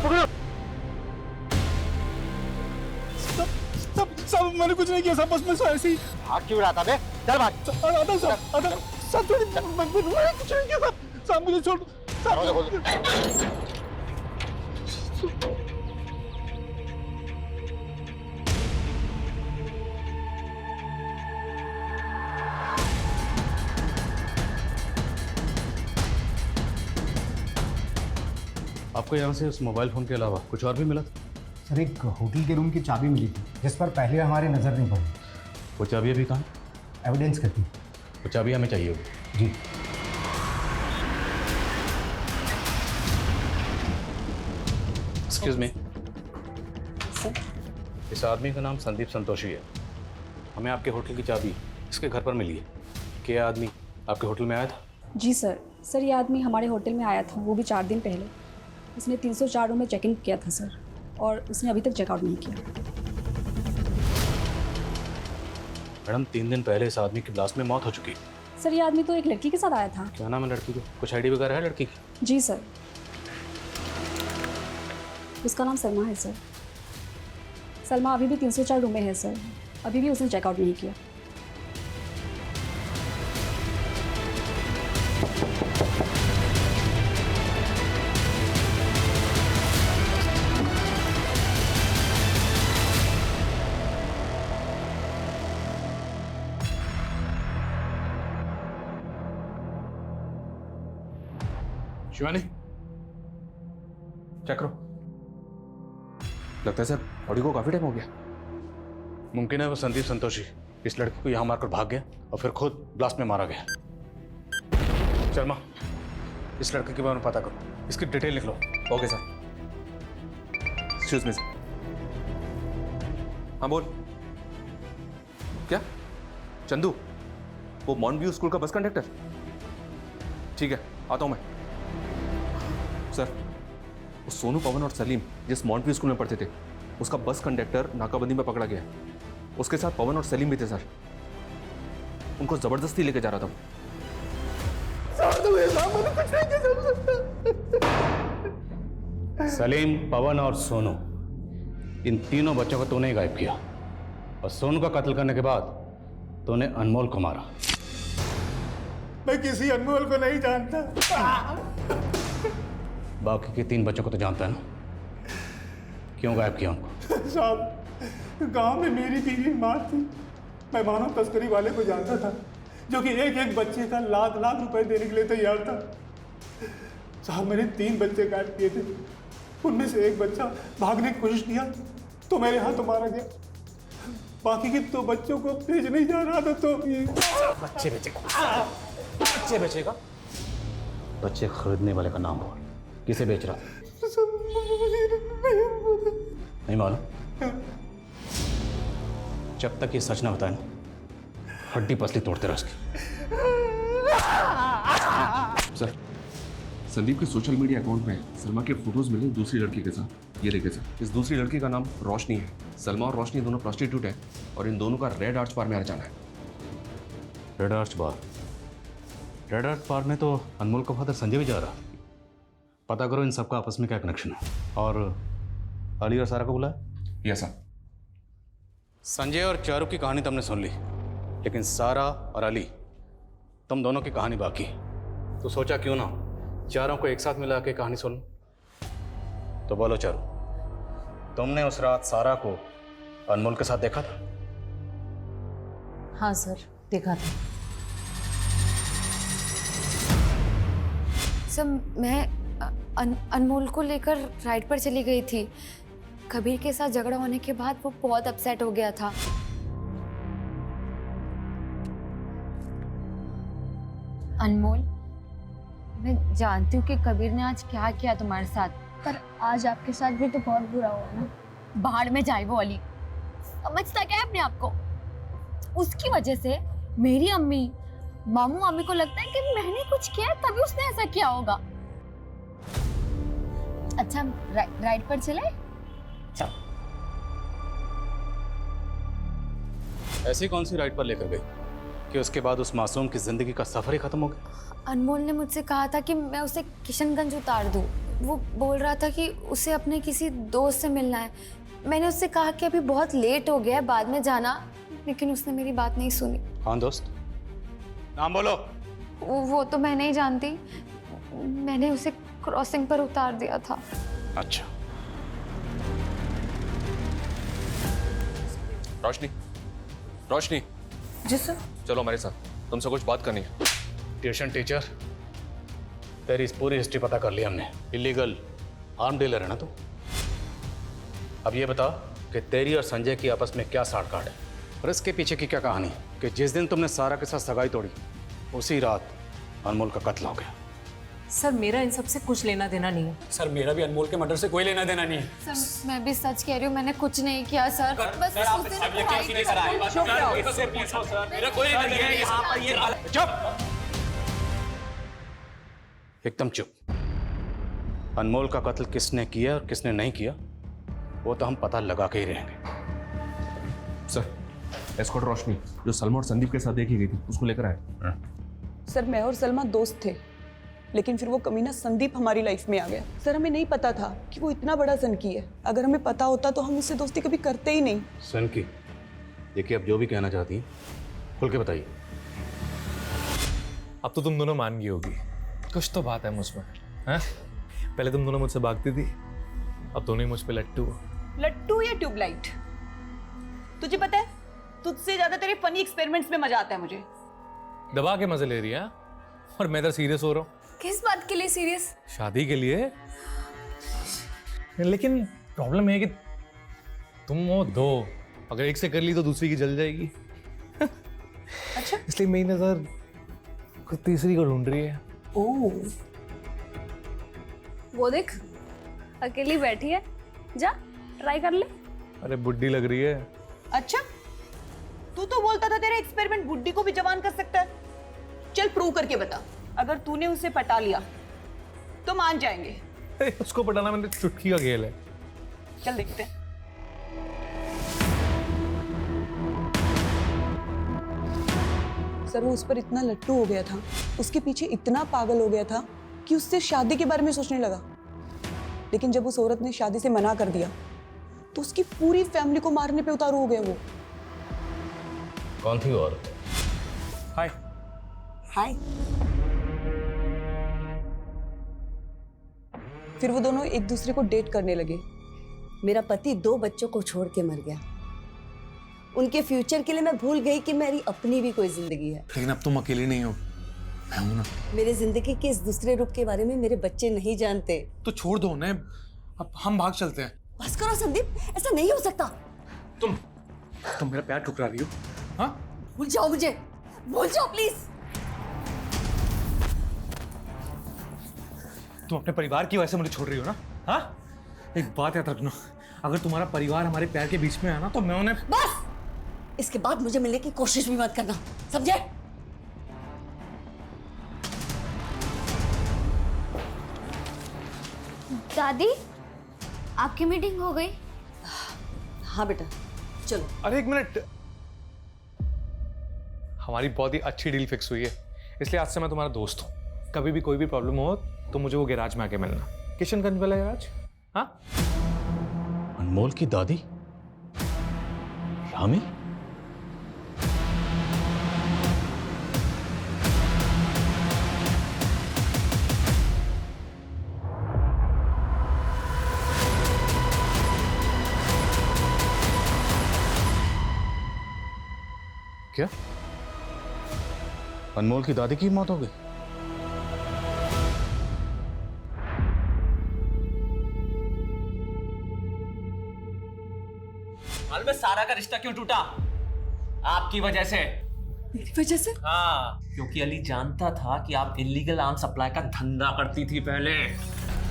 पकड़ो। सब मैंने कुछ नहीं किया, सब बस मैं ऐसे ही भाग क्यों रहा था बे? चल भाग। सब थोड़ी मैंने कुछ नहीं किया सब मुझे छोड़। आपको यहाँ से उस मोबाइल फ़ोन के अलावा कुछ और भी मिला था? सर एक होटल के रूम की चाबी मिली थी जिस पर पहले हमारी नज़र नहीं पड़ी। वो चाबी अभी कहाँ? एविडेंस करती। वो चाबी हमें चाहिए होगी। जी। एक्सक्यूज मी, इस आदमी का नाम संदीप संतोषी है। हमें आपके होटल की चाबी इसके घर पर मिली है। क्या आदमी आपके होटल में आया था? जी सर, ये आदमी हमारे होटल में आया था, वो भी 4 दिन पहले। उसने 304 रूम में चेक इन किया था सर, और उसने अभी तक चेकआउट नहीं किया। मैडम 3 दिन पहले इस आदमी की ब्लास्ट में मौत हो चुकी है। सर ये आदमी तो एक लड़की के साथ आया था। क्या नाम है लड़की को? कुछ आईडी वगैरह है लड़की की? जी सर, उसका नाम सलमा है सर। सलमा अभी भी 304 रूम में है सर, अभी भी उसने चेकआउट नहीं किया। शिवानी, चेक करो। लगता है सर बॉडी को काफी टाइम हो गया। मुमकिन है वो संदीप संतोषी इस लड़की को यहाँ मारकर भाग गया और फिर खुद ब्लास्ट में मारा गया। शर्मा, इस लड़के के बारे में पता करो, इसकी डिटेल लिख लो। Okay sir. Excuse me sir. हाँ बोल। क्या? चंदू, वो मॉन्टव्यू स्कूल का बस कंडक्टर? ठीक है, आता हूं मैं। सर, वो सोनू, पवन और सलीम जिस मॉन्टव्यू स्कूल में पढ़ते थे, उसका बस कंडक्टर नाकाबंदी में पकड़ा गया। उसके साथ पवन और सलीम भी थे सर। उनको जबरदस्ती लेके जा रहा था। सलीम, पवन और सोनू, इन तीनों बच्चों को तूने ही गायब किया और सोनू का कत्ल करने के बाद तूने अनमोल को मारा। मैं किसी अनमोल को नहीं जानता। बाकी के 3 बच्चों को तो जानता है ना? क्यों गायब किया उनको? साहब, गांव में मेरी बीवी माँ थी। मैं मानव तस्करी वाले को जानता था, जो कि एक एक बच्चे का लाख लाख रुपए देने के लिए तैयार था। साहब, मैंने 3 बच्चे गायब किए थे। उनमें से एक बच्चा भागने की कोशिश किया तो मेरे हाथों मारा गया। बाकी के 2 बच्चों को भेज नहीं जा रहा था तो बच्चे बेचेगा? बच्चे बेचेगा? बच्चे खरीदने वाले का नाम बोल। किसे बेच रहा? नहीं मालूम? जब तक ये सच ना बताए ना, हड्डी पसली तोड़ते रह उसकी। सर, संदीप के सोशल मीडिया अकाउंट में सलमा के फोटोज मिले दूसरी लड़की के साथ। ये देखे सर, इस दूसरी लड़की का नाम रोशनी है। सलमा और रोशनी दोनों प्रोस्टिट्यूट है और इन दोनों का रेड आर्च बार में आना जाना है। रेड आर्च बार? रेड आर्च बार में तो अनमोल का फादर संजय भी जा रहा। पता करो इन सबका आपस में क्या कनेक्शन है। और अली और सारा को बुलाया? Yes sir. संजय और चारू की कहानी तुमने सुन ली, लेकिन सारा और अली, तुम दोनों की कहानी बाकी। तो सोचा क्यों ना चारों को एक साथ मिला के कहानी सुन। तो बोलो चारू, तुमने उस रात सारा को अनमोल के साथ देखा था? हाँ सर, देखा था। सर, मैं अनमोल को लेकर राइड पर चली गई थी। कबीर के साथ झगड़ा होने के बाद वो बहुत अपसेट हो गया था। अनमोल, मैं जानती हूँ कि कबीर ने आज क्या किया तुम्हारे साथ, पर आज आपके साथ भी तो बहुत बुरा हुआ ना। बाहर में जाए वो अली, समझता क्या है अपने आप को? उसकी वजह से मेरी अम्मी, मामू अम्मी को लगता है कि मैंने कुछ किया तभी उसने ऐसा किया होगा। अच्छा, राइड पर चले? चलो। ऐसी कौन सी राइड पर लेकर गई कि उसके बाद उस मासूम की जिंदगी का सफर ही खत्म हो गया? अनमोल ने मुझसे कहा था कि मैं उसे किशनगंज उतार दूं। वो बोल रहा था कि उसे अपने किसी दोस्त से मिलना है। मैंने उससे कहा कि अभी बहुत लेट हो गया है, बाद में जाना, लेकिन उसने मेरी बात नहीं सुनी। कौन दोस्त? नाम बोलो। वो तो मैं नहीं जानती, मैंने उसे क्रॉसिंग पर उतार दिया था। अच्छा। रोशनी, रोशनी। जी सर। चलो हमारे साथ, तुमसे कुछ बात करनी है। ट्यूशन टीचर, तेरी इस पूरी हिस्ट्री पता कर ली हमने। इलीगल आर्म डीलर है ना तू? अब ये बता कि तेरी और संजय की आपस में क्या साड़काट है और इसके पीछे की क्या कहानी कि जिस दिन तुमने सारा के साथ सगाई तोड़ी उसी रात अनमोल का कत्ल हो गया। सर, मेरा इन सब से कुछ लेना देना नहीं है। सर, मेरा भी अनमोल के मर्डर से कोई लेना देना नहीं है। सर, मैं भी सच कह रही हूँ, मैंने कुछ नहीं किया सर। बस एकदम चुप। अनमोल का कत्ल किसने किया और किसने नहीं किया वो तो हम पता लगा के ही रहेंगे। सर, एस्कॉर्ट रोशनी जो सलमा और संदीप के साथ देखी गई थी उसको लेकर आए। सर मैं और सलमा दोस्त थे, लेकिन फिर वो कमीना संदीप हमारी लाइफ में आ गया। सर हमें नहीं पता था कि वो इतना बड़ा सनकी है। अगर हमें पता होता तो हम उससे दोस्ती कभी करते ही नहीं। सनकी, देखिए अब जो भी कहना चाहती हैं खुल के बताइए। अब तो तुम दोनों मान गई होगी, कुछ तो बात है मुझमें, हैं? पहले तुम दोनों मुझसे भागती थी, अब दोनों ही मुझ पे लट्टू हो। लट्टू या ट्यूबलाइट? तुझे पता है, तुझसे ज्यादा तेरे फनी एक्सपेरिमेंट्स में मजा आता है मुझे। दबा के मजे ले रही है और मैं इधर सीरियस हो रहा हूँ। किस बात के लिए सीरियस? शादी के लिए। लेकिन प्रॉब्लम है कि तुम वो दो, अगर एक से कर ली तो दूसरी की जल जाएगी। अच्छा, इसलिए मेरी नजर कुछ तीसरी को ढूंढ रही है। ओह, वो देख अकेली बैठी है, जा ट्राई कर ले। अरे बुड्ढी लग रही है। अच्छा, तू तो बोलता था तेरा एक्सपेरिमेंट बुड्ढी को भी जवान कर सकता है। चल प्रूव करके बता, अगर तूने उसे पटा लिया तो मान जाएंगे। उसको पटाना मैंने चुटकी का खेल है। चल देखते हैं। सर वो उस पर इतना लट्टू हो गया था, उसके पीछे इतना पागल हो गया था कि उससे शादी के बारे में सोचने लगा। लेकिन जब उस औरत ने शादी से मना कर दिया तो उसकी पूरी फैमिली को मारने पे उतारू हो गया वो। कौन थी वो औरत? हाय हाय। फिर वो दोनों एक दूसरे को डेट करने लगे। मेरा पति 2 बच्चों को छोड़ के मर गया। उनके फ्यूचर के लिए मैं भूल गई कि मेरी अपनी भी कोई जिंदगी है। लेकिन अब तुम अकेली नहीं हो, मैं हूं ना। मेरे जिंदगी के इस दूसरे रूप के बारे में मेरे बच्चे नहीं जानते। तो छोड़ दो उन्हें, अब हम भाग चलते हैं। बस करो संदीप, ऐसा नहीं हो सकता। तुम मेरा पैर ठुकरा रही हो। हाँ, भूल जाओ मुझे, भूल जाओ प्लीज। तुम अपने परिवार की वजह से मुझे छोड़ रही हो ना? हाँ, एक बात याद रखना, अगर तुम्हारा परिवार हमारे पैर के बीच में है ना तो मैं उन्हें। बस, इसके बाद मुझे मिलने की कोशिश भी मत करना, समझे? दादी, आपकी मीटिंग हो गई? हाँ बेटा, चलो। अरे एक मिनट, हमारी बहुत ही अच्छी डील फिक्स हुई है, इसलिए आज से मैं तुम्हारा दोस्त हूँ। कभी भी कोई भी प्रॉब्लम हो तो मुझे वो गैराज में आके मिलना, किशनगंज वाला गैराज। हाँ, अनमोल की दादी रामी? क्या अनमोल की दादी की मौत हो गई? हाल में सारा का रिश्ता क्यों टूटा? आपकी वजह से। मेरी वजह से? हाँ, क्योंकि अली जानता था कि आप इलीगल आर्म सप्लाई का धंधा करती थी पहले।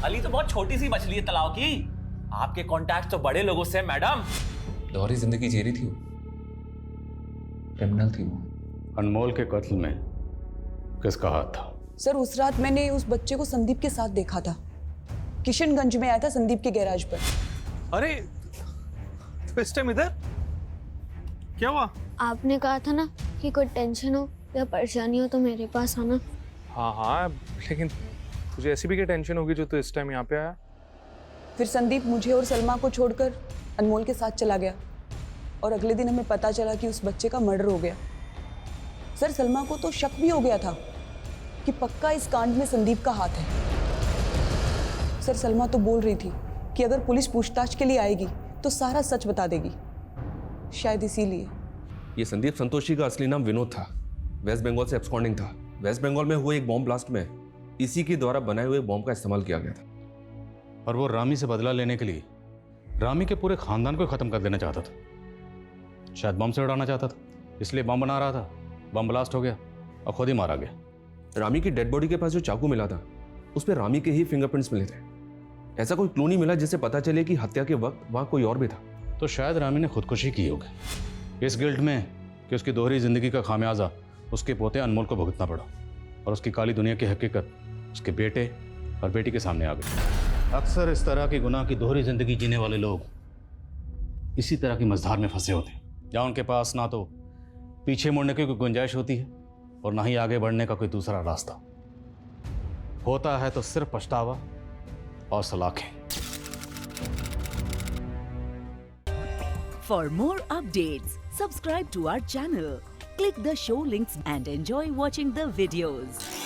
अली तो बहुत छोटी सी मछली है तालाब की, आपके कॉन्टैक्ट तो बड़े लोगों से। मैडम, दोहरी जिंदगी जी रही थी वो, क्रिमिनल थी वो। अनमोल के कत्ल में किसका हाथ था? सर उस रात मैंने उस बच्चे को संदीप के साथ देखा था, किशनगंज में आया था संदीप के गैराज पर। अरे तो इस टाइम इधर क्या हुआ? आपने कहा था ना कि कोई टेंशन हो या परेशानी हो तो मेरे पास आना। हाँ हाँ, लेकिन तुझे ऐसी भी क्या टेंशन होगी जो तू इस टाइम यहाँ पे आया? फिर संदीप मुझे और सलमा को छोड़कर अनमोल के साथ चला गया और अगले दिन हमें पता चला कि उस बच्चे का मर्डर हो गया। सर सलमा को तो शक भी हो गया था कि पक्का इस कांड में संदीप का हाथ है। सर सलमा तो बोल रही थी कि अगर पुलिस पूछताछ के लिए आएगी तो सारा सच बता देगी, शायद इसीलिए। ये संदीप संतोषी का असली नाम विनोद था, वेस्ट बंगाल से एब्सकॉन्डिंग था। वेस्ट बंगाल में हुए एक बॉम्ब ब्लास्ट में इसी के द्वारा बनाए हुए बॉम्ब का इस्तेमाल किया गया था। और वो रामी से बदला लेने के लिए रामी के पूरे खानदान को खत्म कर देना चाहता था, शायद बम से उड़ाना चाहता था, इसलिए बम बना रहा था। बम ब्लास्ट हो गया और खुद ही मारा गया। रामी की डेड बॉडी के पास जो चाकू मिला था उस पर रामी के ही फिंगरप्रिंट्स मिले थे। ऐसा कोई क्लू नहीं मिला जिससे पता चले कि हत्या के वक्त वहां कोई और भी था। तो शायद रामी ने खुदकुशी की होगी इस गिल्ट में कि उसकी दोहरी जिंदगी का खामियाजा उसके पोते अनमोल को भुगतना पड़ा और उसकी काली दुनिया की हकीकत उसके बेटे और बेटी के सामने आ गई। अक्सर इस तरह की गुनाह की दोहरी जिंदगी जीने वाले लोग इसी तरह की मझधार में फंसे होते हैं, जहाँ उनके पास ना तो पीछे मुड़ने की कोई गुंजाइश होती है और ना ही आगे बढ़ने का कोई दूसरा रास्ता। होता है तो सिर्फ पछतावा और सलाखें। For more updates, subscribe to our channel, click the show links and enjoy watching the videos.